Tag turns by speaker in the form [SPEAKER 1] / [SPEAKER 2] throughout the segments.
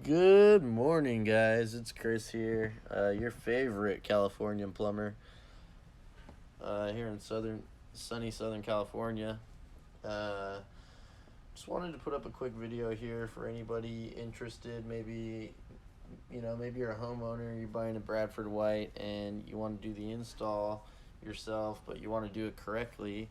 [SPEAKER 1] Good morning, guys. It's Chris here, your favorite Californian plumber, here in sunny Southern California. Uh, just wanted to put up a quick video here for anybody interested. Maybe you're a homeowner, you're buying a Bradford White, and you want to do the install yourself, but you want to do it correctly.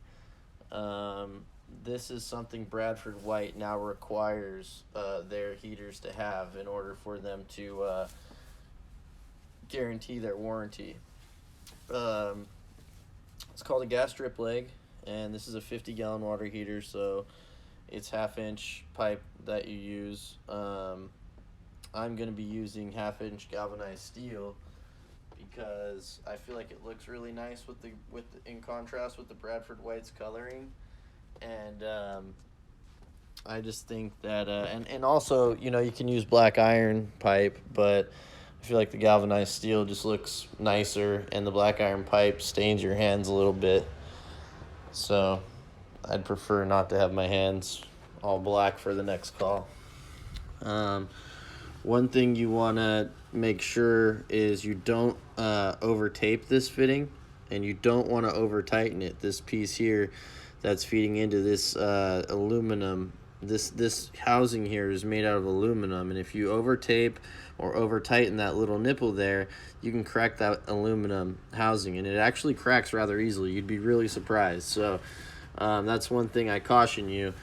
[SPEAKER 1] This is something Bradford White now requires their heaters to have in order for them to guarantee their warranty. Um, it's called a gas drip leg, and this is a 50-gallon water heater, so it's half-inch pipe that you use. I'm going to be using half-inch galvanized steel because I feel like it looks really nice in contrast with the Bradford White's coloring. And I just think that and also, you can use black iron pipe, but I feel like the galvanized steel just looks nicer, and the black iron pipe stains your hands a little bit, so I'd prefer not to have my hands all black for the next call. One thing you want to make sure is you don't over tape this fitting, and you don't want to over tighten it. This piece here that's feeding into this aluminum, this housing here is made out of aluminum, and if you over tape or over tighten that little nipple there, you can crack that aluminum housing, and it actually cracks rather easily. You'd be really surprised. So that's one thing I caution you.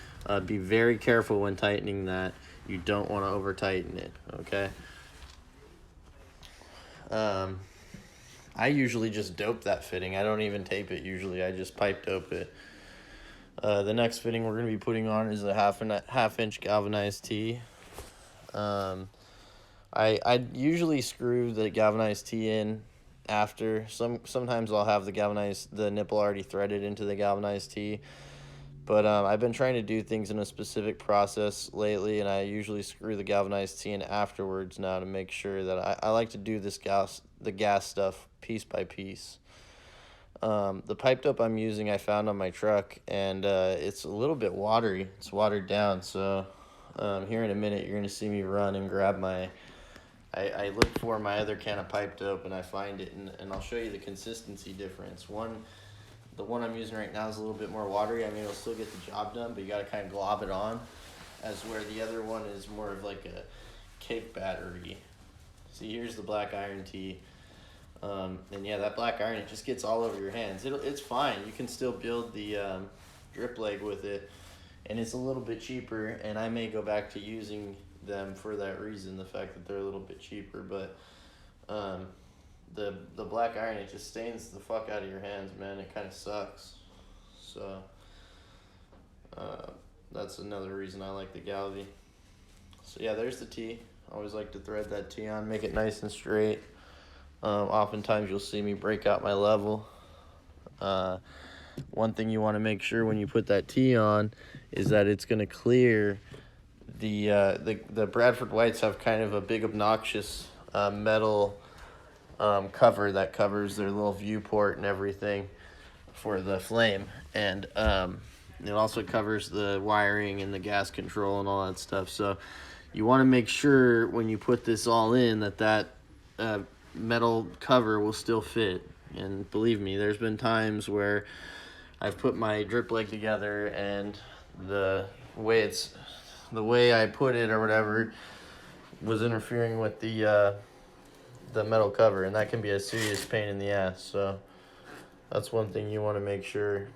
[SPEAKER 1] Be very careful when tightening that. You don't want to over tighten it, okay? I usually just dope that fitting. I don't even tape it usually. I just pipe dope it. The next fitting we're going to be putting on is a half-inch galvanized tee. I usually screw the galvanized tee in after. Sometimes I'll have the nipple already threaded into the galvanized tee. But I've been trying to do things in a specific process lately, and I usually screw the galvanized tee in afterwards now to make sure that I like to do the gas stuff piece by piece. The pipe dope I'm using I found on my truck, and it's a little bit watery. It's watered down, so here in a minute you're going to see me run and grab I look for my other can of pipe dope, and I find it, and I'll show you the consistency difference. The one I'm using right now is a little bit more watery. I mean, it'll still get the job done, but you got to kind of glob it on, as where the other one is more of like a cake battery. See, here's the black iron tee. And yeah, that black iron, it just gets all over your hands. It's fine. You can still build the drip leg with it, and it's a little bit cheaper, and I may go back to using them for that reason, the fact that they're a little bit cheaper. But the black iron, it just stains the fuck out of your hands, man. It kind of sucks. So that's another reason I like the Galvi. So yeah, there's the tee. I always like to thread that tee on, make it nice and straight. Oftentimes you'll see me break out my level. One thing you want to make sure when you put that tee on is that it's going to clear the Bradford Whites have kind of a big obnoxious metal cover that covers their little viewport and everything for the flame, and it also covers the wiring and the gas control and all that stuff. So you want to make sure when you put this all in that metal cover will still fit. And believe me, there's been times where I've put my drip leg together, and the way I put it or whatever was interfering with the metal cover, and that can be a serious pain in the ass. So that's one thing you want to make sure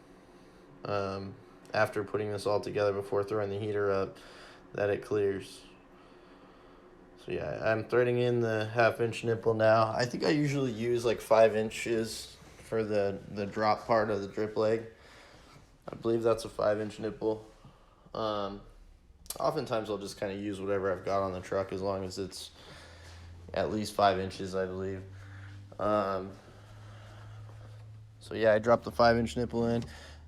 [SPEAKER 1] after putting this all together, before throwing the heater up, that it clears. So yeah, I'm threading in the half-inch nipple now. I think I usually use like 5 inches for the drop part of the drip leg. I believe that's a 5-inch nipple. Oftentimes I'll just kind of use whatever I've got on the truck, as long as it's at least 5 inches, I believe. So yeah, I dropped the 5-inch nipple in.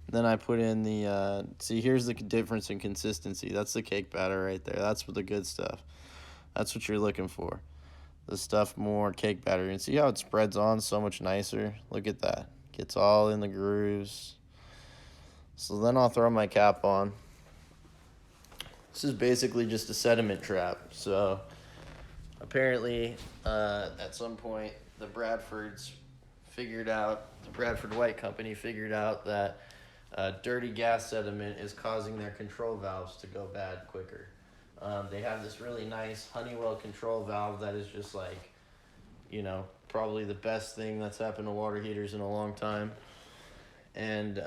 [SPEAKER 1] Then I put in the, see, here's the difference in consistency. That's the cake batter right there. That's the good stuff. That's what you're looking for. The stuff more cake batter. And see how it spreads on so much nicer? Look at that. Gets all in the grooves. So then I'll throw my cap on. This is basically just a sediment trap. So apparently, at some point, the Bradford White Company figured out that dirty gas sediment is causing their control valves to go bad quicker. They have this really nice Honeywell control valve that is just like, probably the best thing that's happened to water heaters in a long time. And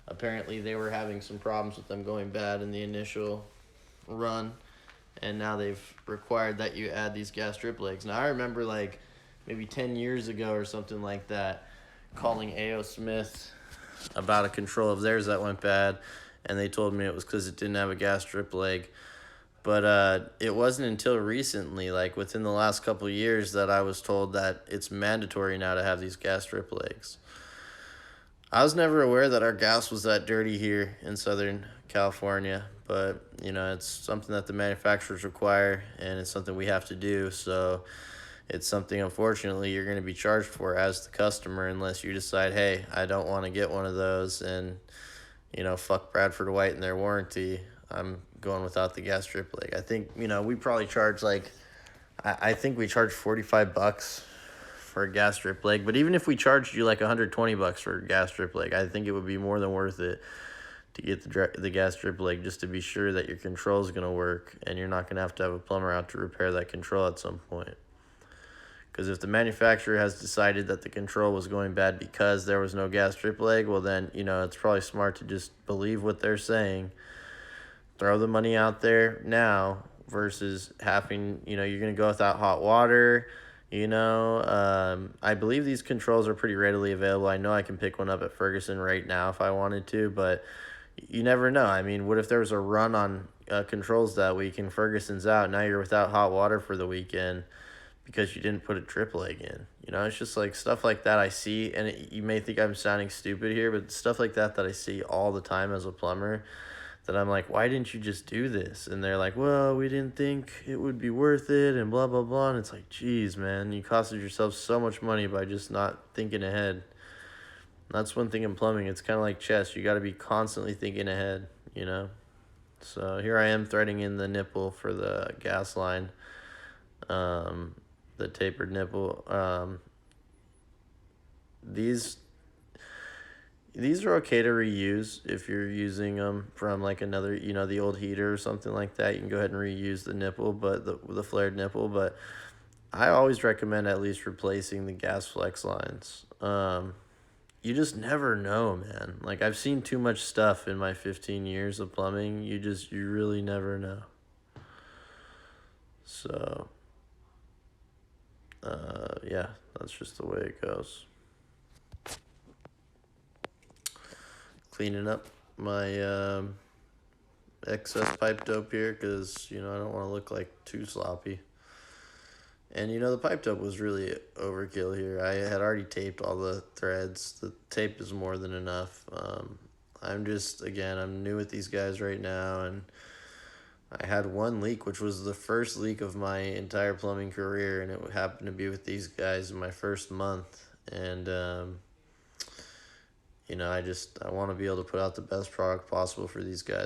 [SPEAKER 1] apparently they were having some problems with them going bad in the initial run. And now they've required that you add these gas drip legs. Now I remember like maybe 10 years ago or something like that, calling A.O. Smith about a control of theirs that went bad, and they told me it was because it didn't have a gas drip leg. But it wasn't until recently, like within the last couple of years, that I was told that it's mandatory now to have these gas drip legs. I was never aware that our gas was that dirty here in Southern California, but it's something that the manufacturers require, and it's something we have to do. So it's something, unfortunately, you're going to be charged for as the customer, unless you decide, hey, I don't want to get one of those, and fuck Bradford White and their warranty. I'm going without the gas drip leg. I think we probably charge I think we charge $45 for a gas drip leg. But even if we charged you like $120 for a gas drip leg, I think it would be more than worth it to get the gas drip leg, just to be sure that your control is going to work and you're not going to have a plumber out to repair that control at some point. Because if the manufacturer has decided that the control was going bad because there was no gas drip leg, well then, it's probably smart to just believe what they're saying. Throw the money out there now versus having, you're going to go without hot water. I believe these controls are pretty readily available. I know I can pick one up at Ferguson right now if I wanted to, but you never know. I mean, what if there was a run on controls that week and Ferguson's out? Now you're without hot water for the weekend because you didn't put a drip leg in. It's just like stuff like that I see, and you may think I'm sounding stupid here, but stuff like that I see all the time as a plumber, that I'm like, why didn't you just do this? And they're like, well, we didn't think it would be worth it, and blah, blah, blah. And it's like, geez, man, you costed yourself so much money by just not thinking ahead. That's one thing in plumbing. It's kind of like chess. You got to be constantly thinking ahead, So here I am threading in the nipple for the gas line, the tapered nipple. These are okay to reuse if you're using them from like another, the old heater or something like that. You can go ahead and reuse the nipple, but the flared nipple. But I always recommend at least replacing the gas flex lines. You just never know, man. Like, I've seen too much stuff in my 15 years of plumbing. You really never know. So, yeah, that's just the way it goes. Cleaning up my excess pipe dope here because, I don't want to look like too sloppy. And, the pipe dope was really overkill here. I had already taped all the threads. The tape is more than enough. I'm new with these guys right now, and I had one leak, which was the first leak of my entire plumbing career, and it happened to be with these guys in my first month. And, I want to be able to put out the best product possible for these guys.